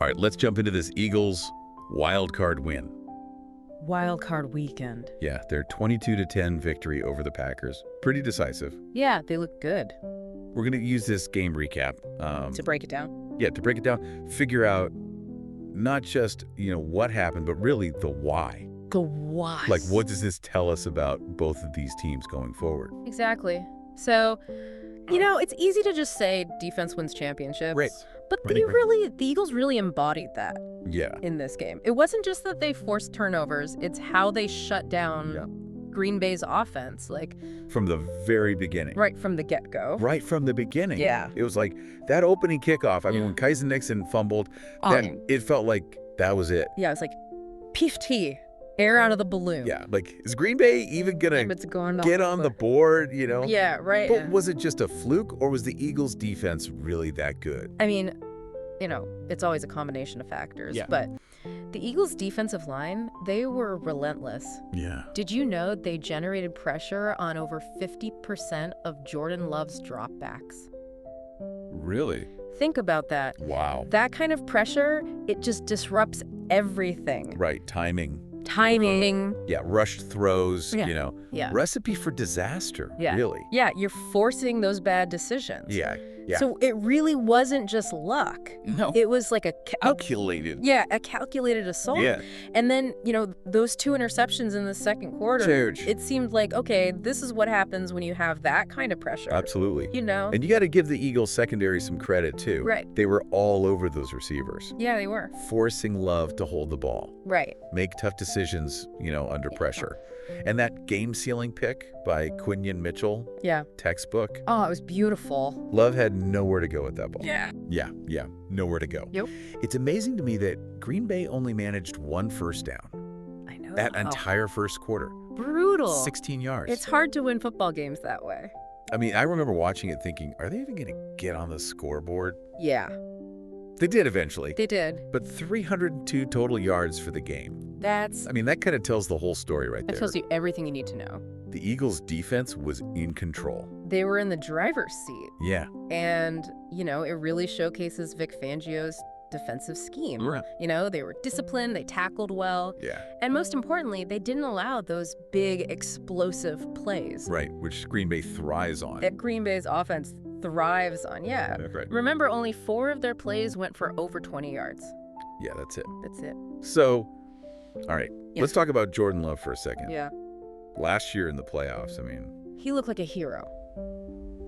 All right, let's jump into this Eagles wild card win. Wild card weekend. Yeah, their 22-10 victory over the Packers. Pretty decisive. Yeah, they look good. We're going to use this game recap. To break it down? Yeah, to break it down, figure out not just, what happened, but really the why. The why. Like, what does this tell us about both of these teams going forward? Exactly. So, it's easy to just say defense wins championships. Right. But Right. the Eagles really embodied that Yeah. in this game. It wasn't just that they forced turnovers, it's how they shut down Green Bay's offense, like From the very beginning. right from the get-go. Right from the beginning. Yeah. It was like that opening kickoff. I mean, when Kaizen Nixon fumbled, it felt like that was it. Yeah, it's like, PFT, air out of the balloon. Yeah, like, is Green Bay even going It's going to get on the board, Yeah, right. But was it just a fluke, or was the Eagles' defense really that good? I mean, it's always a combination of factors. Yeah. But the Eagles' defensive line, they were relentless. Yeah. Did you know they generated pressure on over 50% of Jordan Love's dropbacks? Really? Think about that. Wow. That kind of pressure, it just disrupts everything. Right, timing. Timing. Yeah, rushed throws, Yeah. Recipe for disaster, Yeah. really. Yeah, you're forcing those bad decisions. Yeah. So it really wasn't just luck. No. It was like a Calculated. a calculated assault. Yeah. And then, those 2 interceptions in the second quarter, Huge. it seemed like, okay, this is what happens when you have that kind of pressure. Absolutely. And you got to give the Eagles secondary some credit, too. Right. They were all over those receivers. Yeah, they were. Forcing Love to hold the ball. Right. Make tough decisions, under pressure. And that game-sealing pick by Quinion Mitchell, Yeah. textbook. Oh, it was beautiful. Love had nowhere to go with that ball. Yeah. Yeah, nowhere to go. Yep. It's amazing to me that Green Bay only managed 1 first down. I know. That entire first quarter. Brutal. 16 yards. It's hard to win football games that way. I mean, I remember watching it thinking, are they even going to get on the scoreboard? Yeah, They did eventually. they did. But 302 total yards for the game. That I mean, that kind of tells the whole story right there. tells you everything you need to know. The Eagles' defense was in control. They were in the driver's seat. Yeah. And, it really showcases Vic Fangio's defensive scheme. Right. They were disciplined, they tackled well. Yeah. And most importantly, they didn't allow those big, explosive plays Right, which Green Bay thrives on. that Green Bay's offense thrives on. Yeah. Right. Remember, only 4 of their plays went for over 20 yards. Yeah, that's it. That's it. So, all right, Yeah. let's talk about Jordan Love for a second. Yeah. Last year in the playoffs, I mean, He looked like a hero.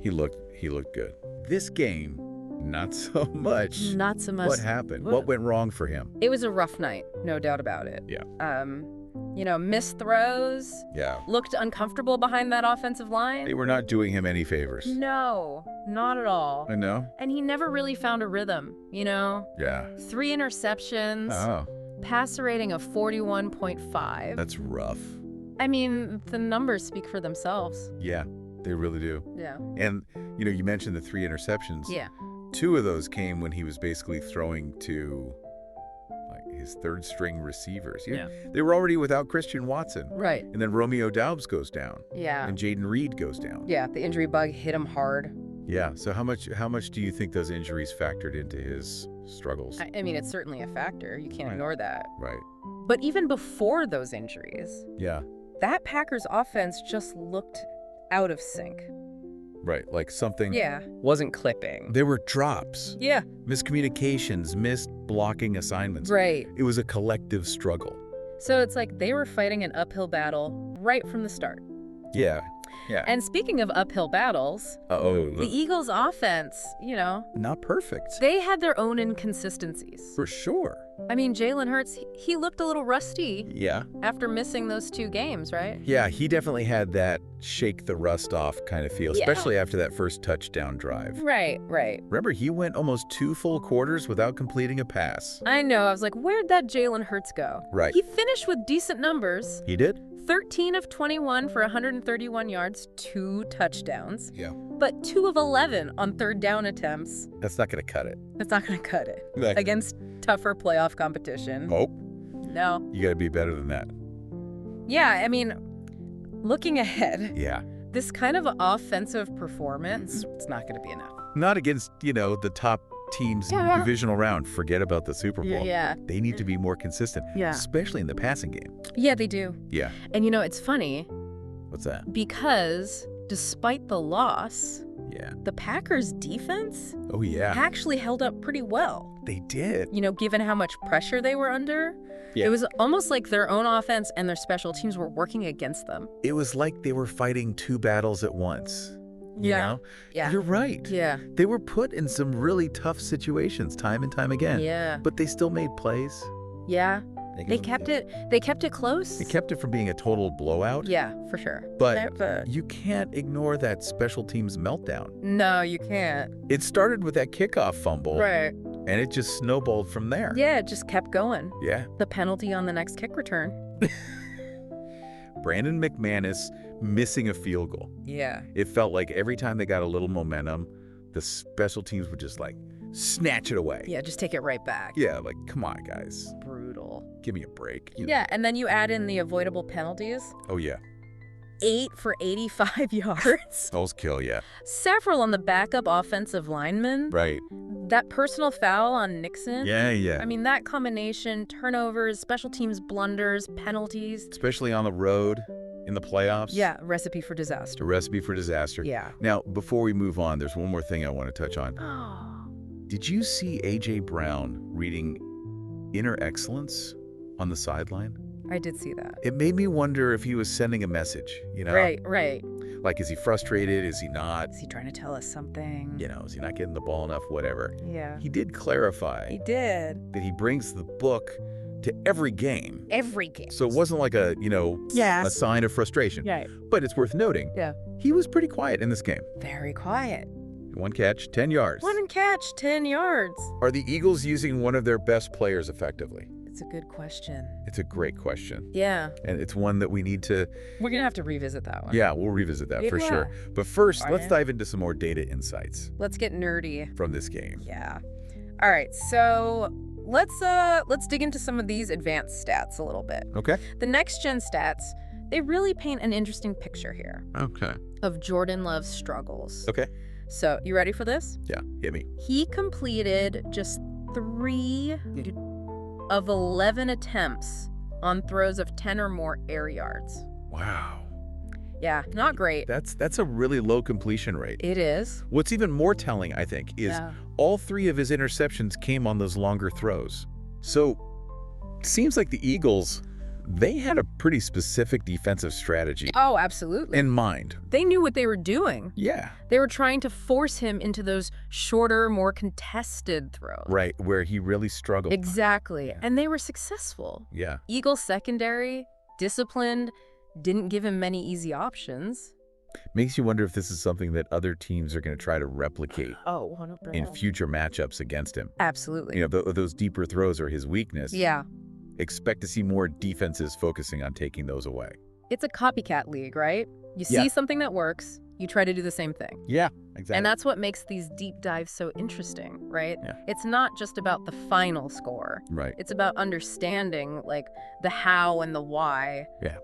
he looked good. This game, not so much. Not so much. What happened? What went wrong for him? It was a rough night, no doubt about it. Yeah. Missed throws, Yeah. looked uncomfortable behind that offensive line. They were not doing him any favors. No, not at all. I know. And he never really found a rhythm, Yeah. 3 interceptions, Oh, passer rating of 41.5. that's rough. I mean, the numbers speak for themselves. Yeah, they really do. Yeah. And, you mentioned the 3 interceptions. Yeah. 2 of those came when he was basically throwing to his third-string receivers. Yeah. They were already without Christian Watson. Right. And then Romeo Doubs goes down. Yeah. And Jaden Reed goes down. Yeah, the injury bug hit him hard. Yeah. So how much do you think those injuries factored into his struggles? I mean, it's certainly a factor. You can't ignore that. Right. But even before those injuries, Yeah. that Packers offense just looked out of sync. Right. Like something. Yeah. Wasn't clipping. There were drops, Yeah. miscommunications, missed blocking assignments. Right. It was a collective struggle. So it's like they were fighting an uphill battle right from the start. Yeah. Yeah. And speaking of uphill battles, the Eagles' offense, not perfect. they had their own inconsistencies. For sure. I mean, Jalen Hurts, he looked a little rusty Yeah. after missing those 2 games, right? Yeah, he definitely had that shake the rust off kind of feel, Yeah. especially after that first touchdown drive. Right. Remember, he went almost 2 full quarters without completing a pass. I know. I was like, where'd that Jalen Hurts go? Right. He finished with decent numbers. He did? 13 of 21 for 131 yards, 2 touchdowns. Yeah. But 2 of 11 on 3rd down attempts. That's not going to cut it. That's not going to cut it. Like- Against tougher playoff competition. Nope. No. You got to be better than that. Yeah, I mean, looking ahead, Yeah. this kind of offensive performance, it's not going to be enough. Not against, the top teams in the divisional round forget about the Super Bowl. Yeah. They need to be more consistent, Yeah. especially in the passing game. Yeah, they do. Yeah. And it's funny What's that? because despite the loss, Yeah. the Packers' defense Oh, yeah. actually held up pretty well. They did. Given how much pressure they were under. Yeah. It was almost like their own offense and their special teams were working against them. It was like they were fighting two battles at once. You know? Yeah. You're right. Yeah. They were put in some really tough situations time and time again. Yeah. But they still made plays. Yeah. They kept it close. They kept it from being a total blowout. Yeah, for sure. But you can't ignore that special teams meltdown. No, you can't. It started with that kickoff fumble. Right. And it just snowballed from there. Yeah, it just kept going. Yeah. The penalty on the next kick return. Brandon McManus missing a field goal. Yeah. It felt like every time they got a little momentum, the special teams would just snatch it away. Yeah, just take it right back. Yeah, come on, guys. Brutal. Give me a break. Yeah, and then you add in the avoidable penalties. Oh, yeah. 8 for 85 yards. Those kill, yeah. Several on the backup offensive lineman. Right. That personal foul on Nixon. Yeah, yeah. I mean, that combination, turnovers, special teams blunders, penalties. Especially on the road in the playoffs. Yeah, recipe for A disaster. recipe for disaster. Yeah. Now, before we move on, there's one more thing I want to touch on. Oh. Did you see A.J. Brown reading Inner Excellence on the sideline? I did see that. It made me wonder if he was sending a message, Right. Is he frustrated? Is he not? Is he trying to tell us something? Is he not getting the ball enough? Whatever. Yeah. He did clarify He did. that he brings the book to every game. Every game. So it wasn't like a sign of frustration. Right. But it's worth noting. Yeah. He was pretty quiet in this game. Very quiet. 1 catch, 10 yards. 1 catch, 10 yards. Are the Eagles using one of their best players effectively? It's a good question. It's a great question. Yeah. And it's one that we need to... We're going to have to revisit that one. Yeah, we'll revisit that for Yeah. sure. But first, All let's right. dive into some more data insights Let's get nerdy. from this game. Yeah. All right. So let's dig into some of these advanced stats a little bit. Okay. The next gen stats, they really paint an interesting picture here Okay. of Jordan Love's struggles. Okay. So, you ready for this? Yeah, hit me. He completed just 3 of 11 attempts on throws of 10 or more air yards. Wow. Yeah, not great. That's a really low completion rate. It is. What's even more telling, I think, is Yeah. all 3 of his interceptions came on those longer throws. So, it seems like the Eagles, they had a pretty specific defensive strategy Oh, absolutely. in mind. They knew what they were doing. Yeah. They were trying to force him into those shorter, more contested throws. Right, where he really struggled. Exactly. Yeah. And they were successful. Yeah. Eagles secondary, disciplined, didn't give him many easy options. Makes you wonder if this is something that other teams are going to try to replicate Oh, 100%. in future matchups against him. Absolutely. Those deeper throws are his weakness. Yeah. Expect to see more defenses focusing on taking those away. It's a copycat league, right? You Yeah. see something that works, you try to do the same thing. Yeah, exactly. And that's what makes these deep dives so interesting, right? Yeah. It's not just about the final score. Right. It's about understanding the how and the why. Yeah.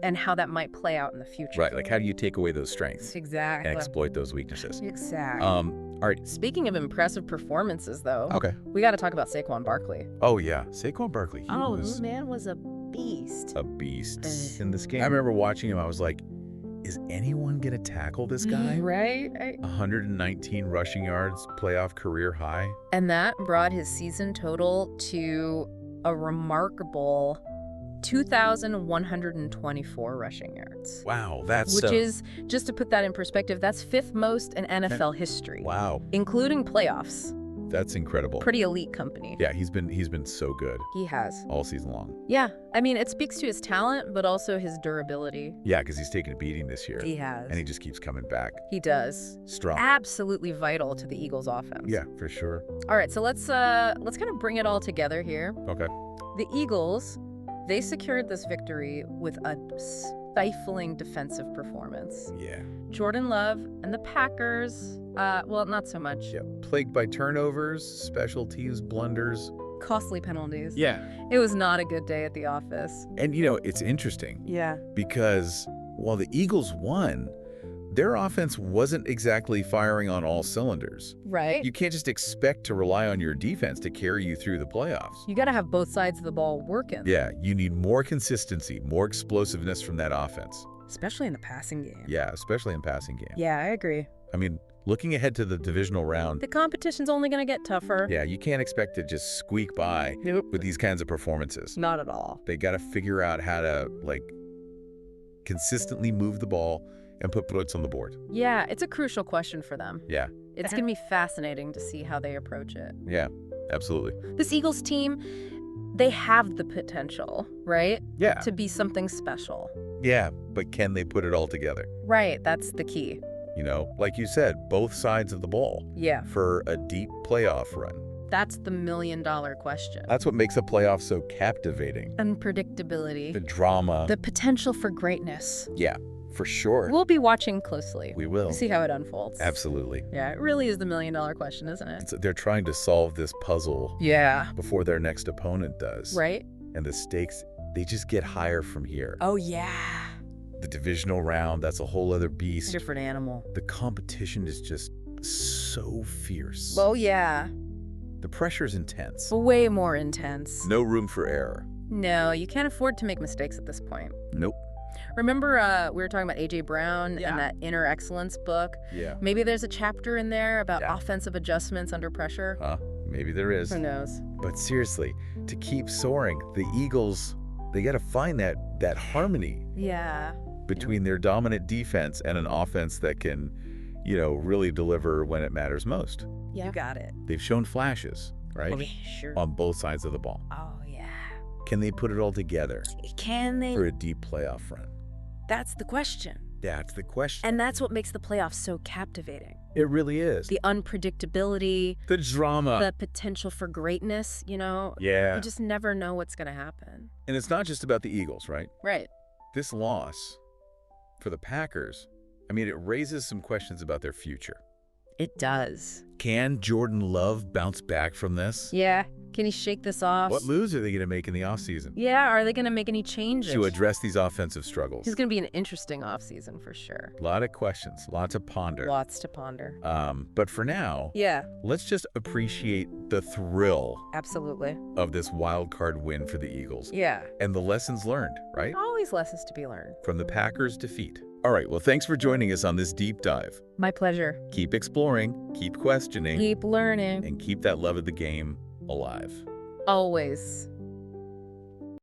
And how that might play out in the future. Right, how do you take away those strengths Exactly. and exploit those weaknesses? Exactly. All right. Speaking of impressive performances, though, Okay. we got to talk about Saquon Barkley. Oh, yeah. Saquon Barkley, he was man was a beast. a beast in this game. I remember watching him. I was like, is anyone going to tackle this guy? Right? 119 rushing yards, playoff career high. And that brought his season total to a remarkable 2,124 rushing yards. Wow, that's Which is, just to put that in perspective, that's 5th most in NFL history. wow, Including playoffs. that's incredible. Pretty elite company. Yeah, he's been so good He has. all season long. Yeah. I mean, it speaks to his talent, but also his durability. Yeah, because he's taken a beating this year, He has. and he just keeps coming back He does. strong. Absolutely vital to the Eagles offense. Yeah, for sure. All right, so let's kind of bring it all together here. Okay. The Eagles, they secured this victory with a stifling defensive performance. Yeah. Jordan Love and the Packers, well, not so much. Yeah. Plagued by turnovers, special teams blunders. Costly penalties. Yeah. It was not a good day at the office. And it's interesting Yeah. because while the Eagles won, their offense wasn't exactly firing on all cylinders. Right. You can't just expect to rely on your defense to carry you through the playoffs. You got to have both sides of the ball working. Yeah, you need more consistency, more explosiveness from that offense. Especially in the passing game. Yeah, especially in passing game. Yeah, I agree. I mean, looking ahead to the divisional round, The competition's only going to get tougher. yeah, you can't expect to just squeak by Nope. with these kinds of performances. Not at all. They got to figure out how to, like, consistently move the ball and put points on the board. Yeah, it's a crucial question for them. Yeah, It's going to be fascinating to see how they approach it. yeah, absolutely. This Eagles team, they have the potential, right? Yeah, To be something special. yeah, but can they put it all together? Right, that's the key. You know, like you said, both sides of the ball Yeah, for a deep playoff run. that's the million-dollar question. That's what makes a playoff so captivating. Unpredictability. The drama. The potential for greatness. Yeah, for sure. We'll be watching closely. We will. See how it unfolds. Absolutely. Yeah, it really is the million-dollar question, isn't it? They're trying to solve this puzzle Yeah. before their next opponent does. Right? And the stakes, they just get higher from here. Oh, yeah. The divisional round, that's a whole other beast. Different animal. The competition is just so fierce. Oh, yeah. The pressure's intense. Way more intense. No room for error. No, you can't afford to make mistakes at this point. Nope. Remember, we were talking about A.J. Brown Yeah. and that Inner Excellence book? Yeah. Maybe there's a chapter in there about Yeah. offensive adjustments under pressure. Huh? Maybe there is. Who knows? But seriously, to keep soaring, the Eagles, they got to find that harmony Yeah. between their dominant defense and an offense that can, you know, really deliver when it matters most. Yeah. You got it. They've shown flashes, right? Sure. On both sides of the ball. Oh, yeah. Can they put it all together Can they? for a deep playoff run? That's the question. That's the question. And that's what makes the playoffs so captivating. It really is. The unpredictability, The drama. the potential for greatness, you know? Yeah. You just never know what's going to happen. And it's not just about the Eagles, right? Right. This loss for the Packers, I mean, it raises some questions about their future. It does. Can Jordan Love bounce back from this? Yeah. Can he shake this off? What moves are they going to make in the offseason Yeah, are they going to make any changes? to address these offensive struggles? It's going to be an interesting offseason for sure. A lot of questions, lots to ponder. Lots to ponder. But for now, Yeah, let's just appreciate the thrill absolutely. of this wild card win for the Eagles Yeah. and the lessons learned, right? Always lessons to be learned. From the Packers' defeat. All right, well, thanks for joining us on this deep dive. My pleasure. Keep exploring, keep questioning, Keep learning. and keep that love of the game alive. Always.